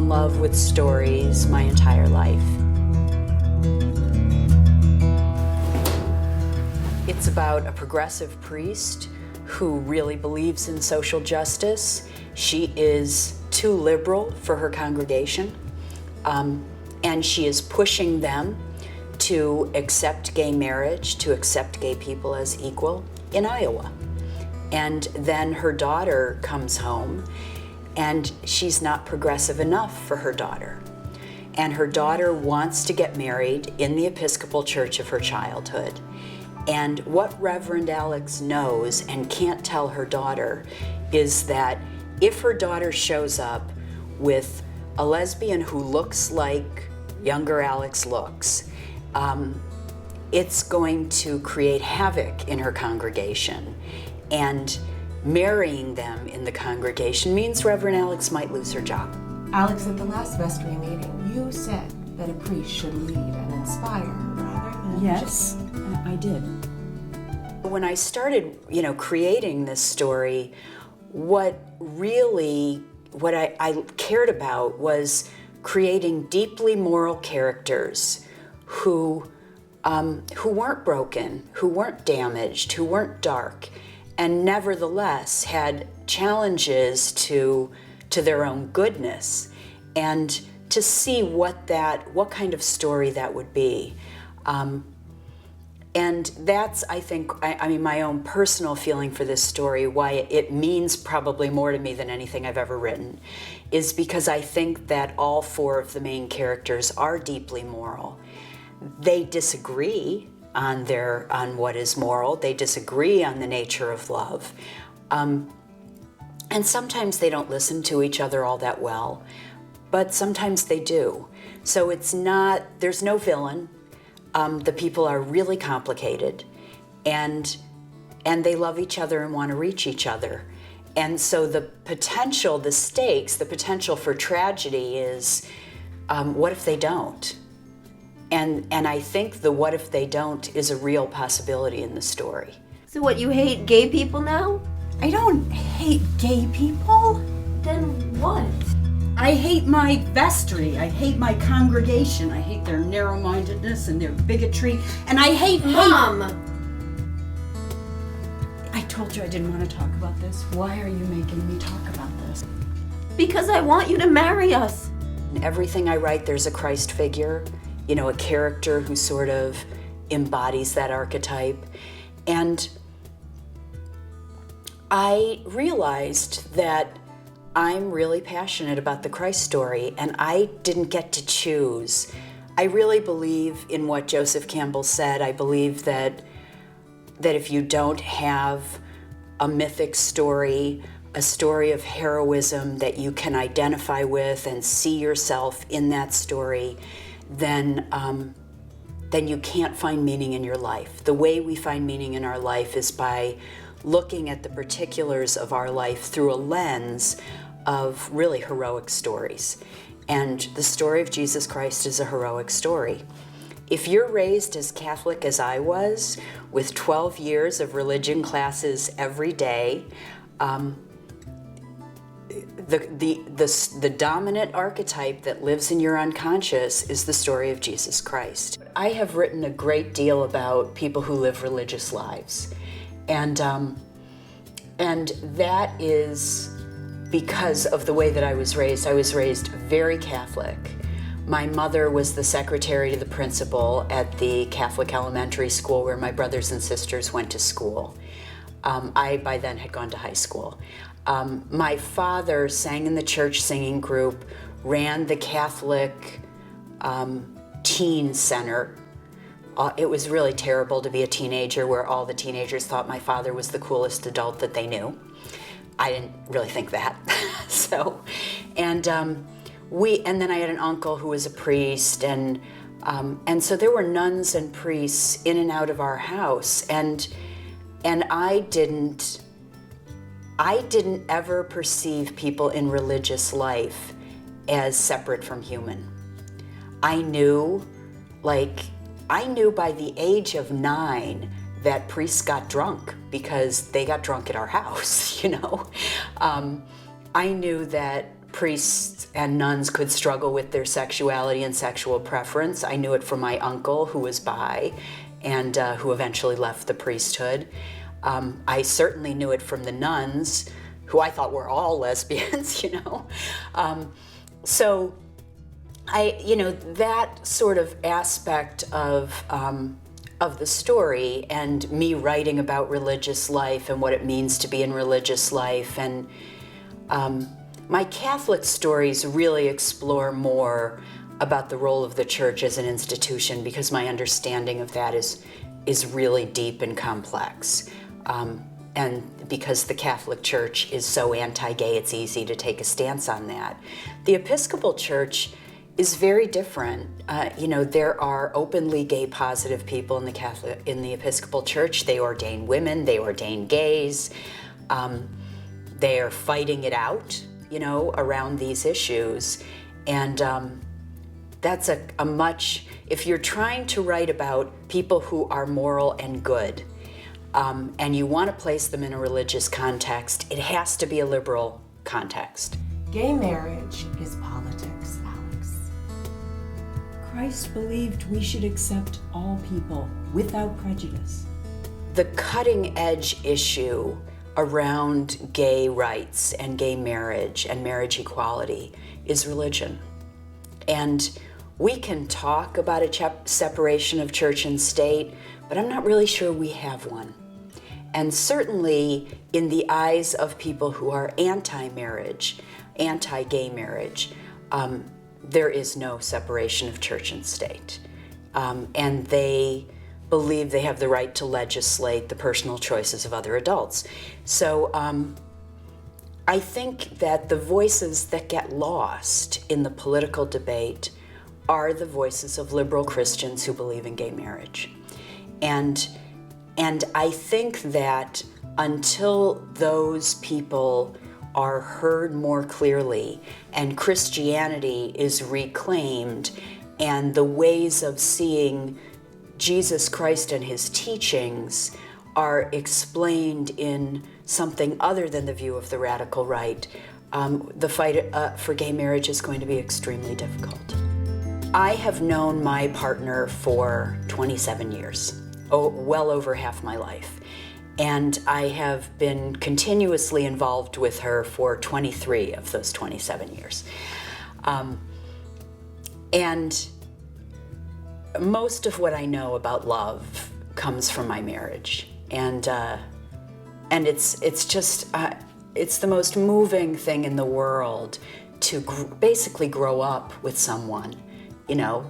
in love with stories my entire life. It's about a progressive priest who really believes in social justice. She is too liberal for her congregation, and she is pushing them to accept gay marriage, to accept gay people as equal in Iowa. And then her daughter comes home, and she's not progressive enough for her daughter. And her daughter wants to get married in the Episcopal church of her childhood. And what Reverend Alex knows and can't tell her daughter is that if her daughter shows up with a lesbian who looks like younger Alex looks, it's going to create havoc in her congregation. And marrying them in the congregation means Reverend Alex might lose her job. Alex, at the last vestry meeting, you said that a priest should lead and inspire rather than Yes, I did. When I started, creating this story, what I cared about was creating deeply moral characters who weren't broken, who weren't damaged, who weren't dark, and nevertheless had challenges to their own goodness, and to see what kind of story that would be. And that's, I think, my own personal feeling for this story, why it means probably more to me than anything I've ever written, is because I think that all four of the main characters are deeply moral. They disagree on what is moral. They disagree on the nature of love. And sometimes they don't listen to each other all that well, but sometimes they do. So there's no villain. The people are really complicated, and they love each other and want to reach each other. And so the potential for tragedy is, what if they don't? And I think the what if they don't is a real possibility in the story. So what, you hate gay people now? I don't hate gay people. Then what? I hate my vestry. I hate my congregation. I hate their narrow-mindedness and their bigotry. And I hate Mom! I told you I didn't want to talk about this. Why are you making me talk about this? Because I want you to marry us. In everything I write, there's a Christ figure, a character who sort of embodies that archetype. And I realized that I'm really passionate about the Christ story, and I didn't get to choose. I really believe in what Joseph Campbell said. I believe that if you don't have a mythic story, a story of heroism that you can identify with and see yourself in that story, then you can't find meaning in your life. The way we find meaning in our life is by looking at the particulars of our life through a lens of really heroic stories. And the story of Jesus Christ is a heroic story. If you're raised as Catholic as I was, with 12 years of religion classes every day, the dominant archetype that lives in your unconscious is the story of Jesus Christ. I have written a great deal about people who live religious lives. And that is because of the way that I was raised. I was raised very Catholic. My mother was the secretary to the principal at the Catholic elementary school where my brothers and sisters went to school. I, by then, had gone to high school. My father sang in the church singing group, ran the Catholic teen center. It was really terrible to be a teenager where all the teenagers thought my father was the coolest adult that they knew. I didn't really think that. And then I had an uncle who was a priest, and so there were nuns and priests in and out of our house, and I didn't ever perceive people in religious life as separate from human. I knew by the age of 9 that priests got drunk because they got drunk at our house, I knew that priests and nuns could struggle with their sexuality and sexual preference. I knew it from my uncle, who was bi, and who eventually left the priesthood. I certainly knew it from the nuns, who I thought were all lesbians, you know. So that sort of aspect of the story, and me writing about religious life and what it means to be in religious life, and my Catholic stories really explore more about the role of the church as an institution, because my understanding of that is really deep and complex. And because the Catholic Church is so anti-gay, it's easy to take a stance on that. The Episcopal Church is very different. There are openly gay positive people in the Episcopal Church. They ordain women, they ordain gays. They are fighting it out, around these issues. And that's a much, if you're trying to write about people who are moral and good, and you want to place them in a religious context, it has to be a liberal context. Gay marriage is politics, Alex. Christ believed we should accept all people without prejudice. The cutting edge issue around gay rights and gay marriage and marriage equality is religion. And we can talk about a separation of church and state, but I'm not really sure we have one. And certainly in the eyes of people who are anti-marriage, anti-gay marriage, there is no separation of church and state. And they believe they have the right to legislate the personal choices of other adults. So I think that the voices that get lost in the political debate are the voices of liberal Christians who believe in gay marriage. And I think that until those people are heard more clearly and Christianity is reclaimed and the ways of seeing Jesus Christ and his teachings are explained in something other than the view of the radical right, the fight for gay marriage is going to be extremely difficult. I have known my partner for 27 years, well over half my life. And I have been continuously involved with her for 23 of those 27 years. And most of what I know about love comes from my marriage. And it's just, it's the most moving thing in the world to basically grow up with someone.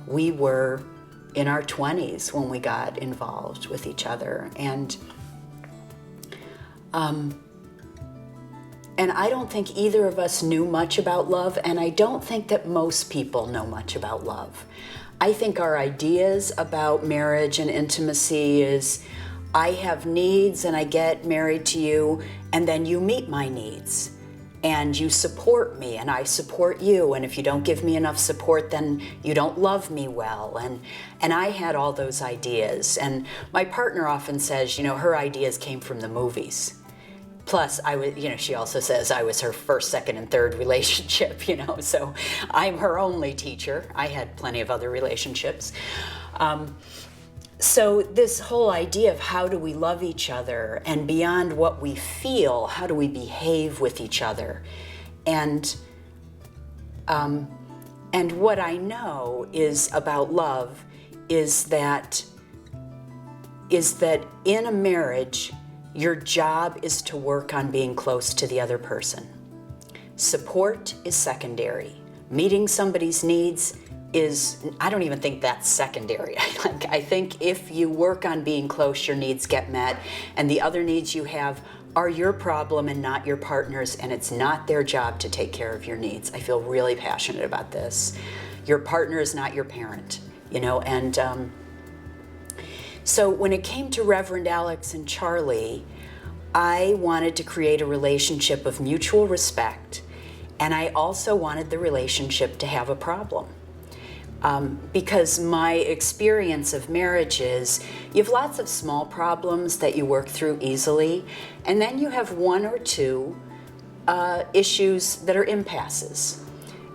We were in our 20s when we got involved with each other. And I don't think either of us knew much about love, and I don't think that most people know much about love. I think our ideas about marriage and intimacy is, I have needs and I get married to you, and then you meet my needs. And you support me and I support you, and if you don't give me enough support, then you don't love me well. And I had all those ideas, and my partner often says, her ideas came from the movies. Plus, she also says I was her first, second, and third relationship, so I'm her only teacher. I had plenty of other relationships. So this whole idea of how do we love each other, and beyond what we feel, how do we behave with each other? And what I know is about love is that in a marriage, your job is to work on being close to the other person. Support is secondary. Meeting somebody's needs I don't even think that's secondary. I think if you work on being close, your needs get met, and the other needs you have are your problem and not your partner's, and it's not their job to take care of your needs. I feel really passionate about this. Your partner is not your parent, and so when it came to Reverend Alex and Charlie, I wanted to create a relationship of mutual respect, and I also wanted the relationship to have a problem. Because my experience of marriage is you have lots of small problems that you work through easily, and then you have one or two issues that are impasses.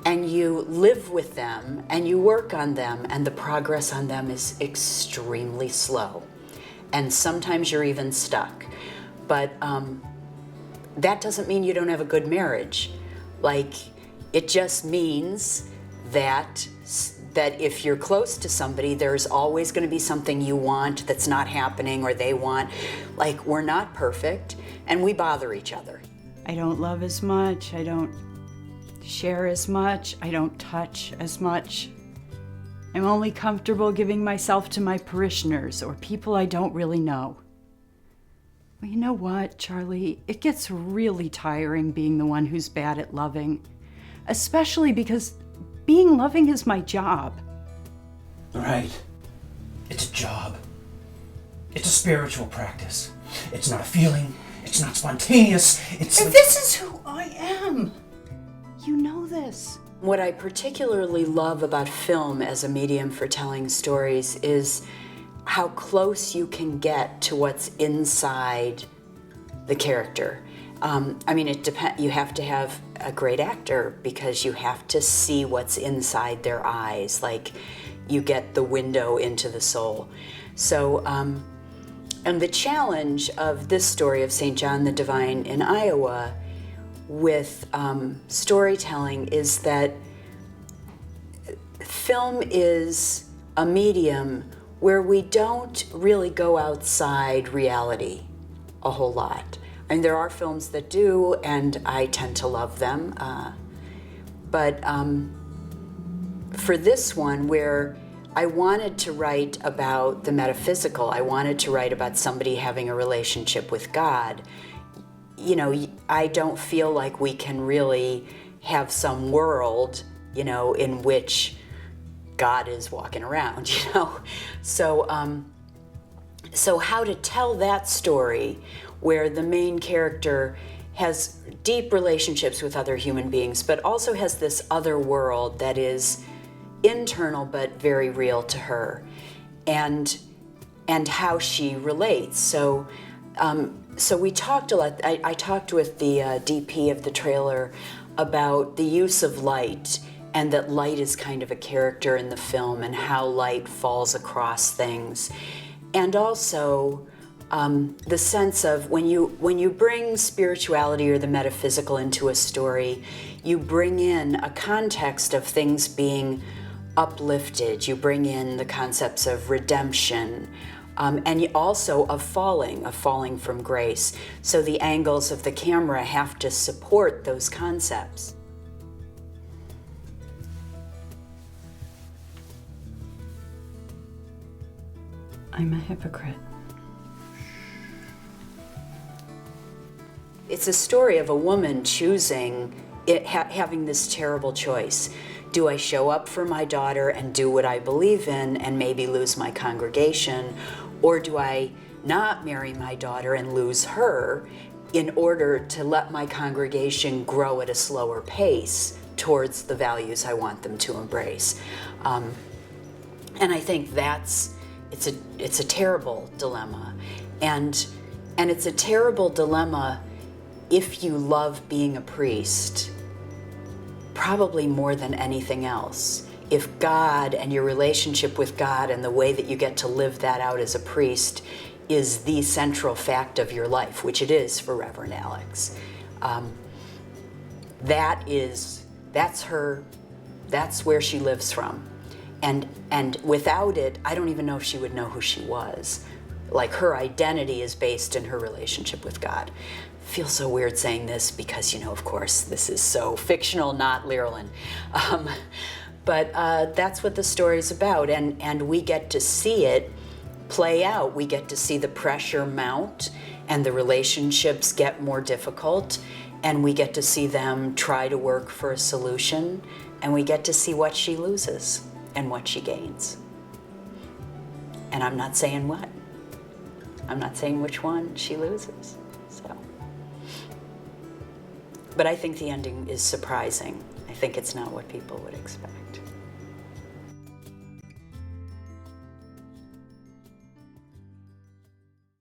And you live with them and you work on them, and the progress on them is extremely slow. And sometimes you're even stuck. But that doesn't mean you don't have a good marriage. Like, it just means that if you're close to somebody, there's always going to be something you want that's not happening or they want. Like, we're not perfect and we bother each other. I don't love as much. I don't share as much. I don't touch as much. I'm only comfortable giving myself to my parishioners or people I don't really know. Well, you know what, Charlie? It gets really tiring being the one who's bad at loving, especially because being loving is my job. Right. It's a job. It's a spiritual practice. It's not a feeling. It's not spontaneous. It's... And this is who I am. You know this. What I particularly love about film as a medium for telling stories is how close you can get to what's inside the character. I mean, it depends. You have to have a great actor because you have to see what's inside their eyes. Like, you get the window into the soul. So, and the challenge of this story of St. John the Divine in Iowa with storytelling is that film is a medium where we don't really go outside reality a whole lot. I mean, there are films that do, and I tend to love them. But for this one, where I wanted to write about the metaphysical, I wanted to write about somebody having a relationship with God, you know, I don't feel like we can really have some world, you know, in which God is walking around, you know. So, so how to tell that story where the main character has deep relationships with other human beings, but also has this other world that is internal but very real to her, and how she relates. So, so we talked a lot. I talked with the DP of the trailer about the use of light, and that light is kind of a character in the film, and how light falls across things, and also the sense of when you bring spirituality or the metaphysical into a story, you bring in a context of things being uplifted. You bring in the concepts of redemption, and also of falling from grace. So the angles of the camera have to support those concepts. I'm a hypocrite. It's a story of a woman choosing, having this terrible choice. Do I show up for my daughter and do what I believe in and maybe lose my congregation? Or do I not marry my daughter and lose her in order to let my congregation grow at a slower pace towards the values I want them to embrace? And I think it's a terrible dilemma. And it's a terrible dilemma if you love being a priest, probably more than anything else. If God and your relationship with God and the way that you get to live that out as a priest is the central fact of your life, which it is for Reverend Alex, that's where she lives from. And without it, I don't even know if she would know who she was. Like, her identity is based in her relationship with God. I feel so weird saying this because, you know, of course, this is so fictional, not Lyralen. But that's what the story's about, and we get to see it play out. We get to see the pressure mount and the relationships get more difficult, and we get to see them try to work for a solution, and we get to see what she loses and what she gains. And I'm not saying what. I'm not saying which one she loses. So, but I think the ending is surprising. I think it's not what people would expect.